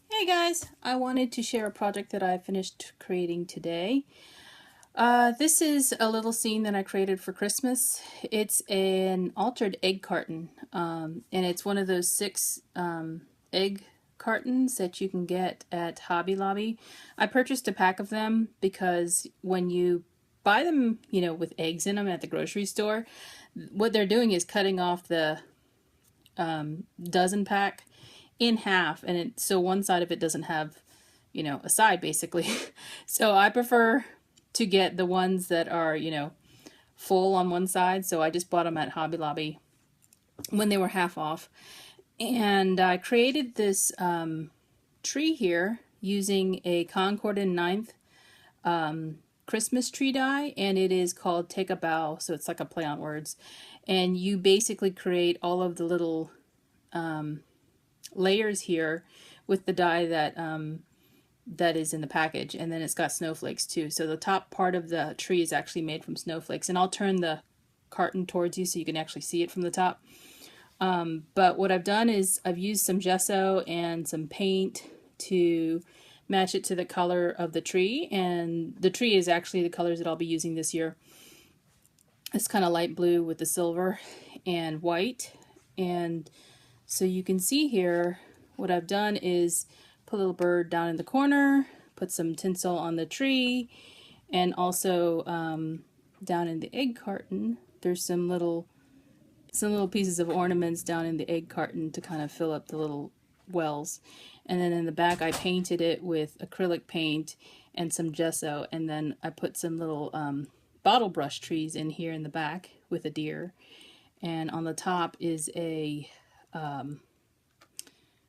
Hey guys, I wanted to share a project that I finished creating today. This is a little scene that I created for Christmas. It's an altered egg carton, and it's one of those 6 egg cartons that you can get at Hobby Lobby. I purchased a pack of them because when you buy them, with eggs in them at the grocery store, what they're doing is cutting off the dozen pack in half, and so one side of it doesn't have, a side basically. So I prefer to get the ones that are, full on one side. So I just bought them at Hobby Lobby when they were half off. And I created this tree here using a Concord and Ninth Christmas tree die, and it is called Take a Bow, so it's like a play on words. And you basically create all of the little layers here with the die that that is in the package, and then it's got snowflakes too. So the top part of the tree is actually made from snowflakes, and I'll turn the carton towards you so you can actually see it from the top. But what I've done is I've used some gesso and some paint to match it to the color of the tree, and the tree is actually the colors that I'll be using this year. It's kind of light blue with the silver and white. And so you can see here what I've done is put a little bird down in the corner, put some tinsel on the tree, and also down in the egg carton there's some little pieces of ornaments down in the egg carton to kind of fill up the little wells. And then in the back I painted it with acrylic paint and some gesso, and then I put some little bottle brush trees in here in the back with a deer. And on the top is a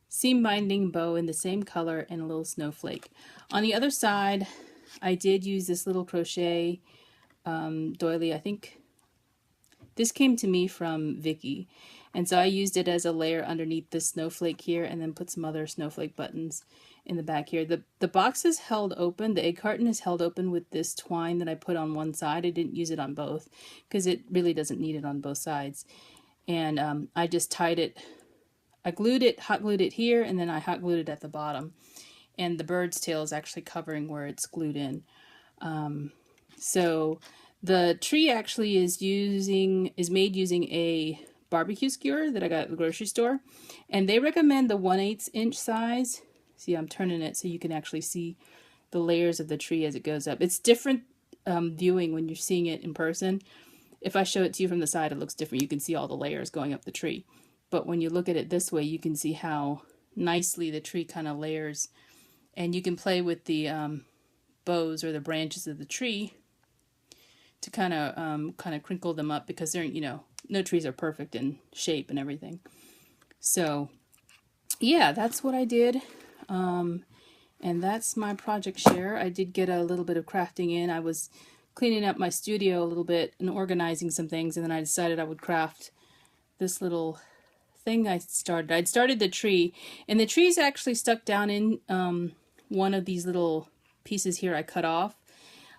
seam binding bow in the same color and a little snowflake. On the other side I did use this little crochet doily. I think this came to me from Vicky, and so I used it as a layer underneath this snowflake here, and then put some other snowflake buttons in the back here. The box is held open, the egg carton is held open with this twine that I put on one side. I didn't use it on both because it really doesn't need it on both sides. And I just tied it, I glued it, hot glued it here, and then I hot glued it at the bottom. And the bird's tail is actually covering where it's glued in. So the tree actually is made using a barbecue skewer that I got at the grocery store, and they recommend the 1/8 inch size. See, I'm turning it so you can actually see the layers of the tree as it goes up. It's different viewing when you're seeing it in person. If I show it to you from the side, it looks different. You can see all the layers going up the tree. But when you look at it this way, you can see how nicely the tree kind of layers. And you can play with the boughs or the branches of the tree to kind of crinkle them up, because they're, no trees are perfect in shape and everything. So yeah, that's what I did. And that's my project share. I did get a little bit of crafting in. I was cleaning up my studio a little bit and organizing some things, and then I decided I would craft this little thing I started. I'd started the tree, and the tree's actually stuck down in one of these little pieces here I cut off.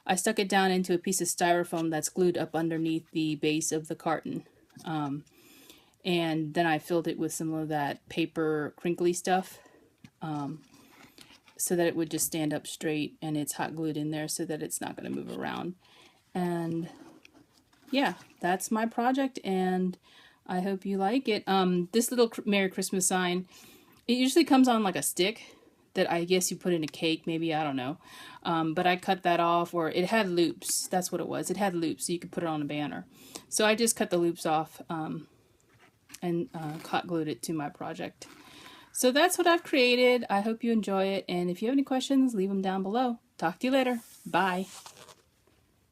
I stuck it down into a piece of styrofoam that's glued up underneath the base of the carton. And then I filled it with some of that paper crinkly stuff so that it would just stand up straight, and it's hot glued in there so that it's not going to move around. And yeah, that's my project, and I hope you like it. This little Merry Christmas sign, it usually comes on like a stick that I guess you put in a cake, maybe, I don't know. But I cut that off, or it had loops. That's what it was. It had loops, so you could put it on a banner. So I just cut the loops off and hot glued it to my project. So that's what I've created. I hope you enjoy it, and if you have any questions, leave them down below. Talk to you later. Bye.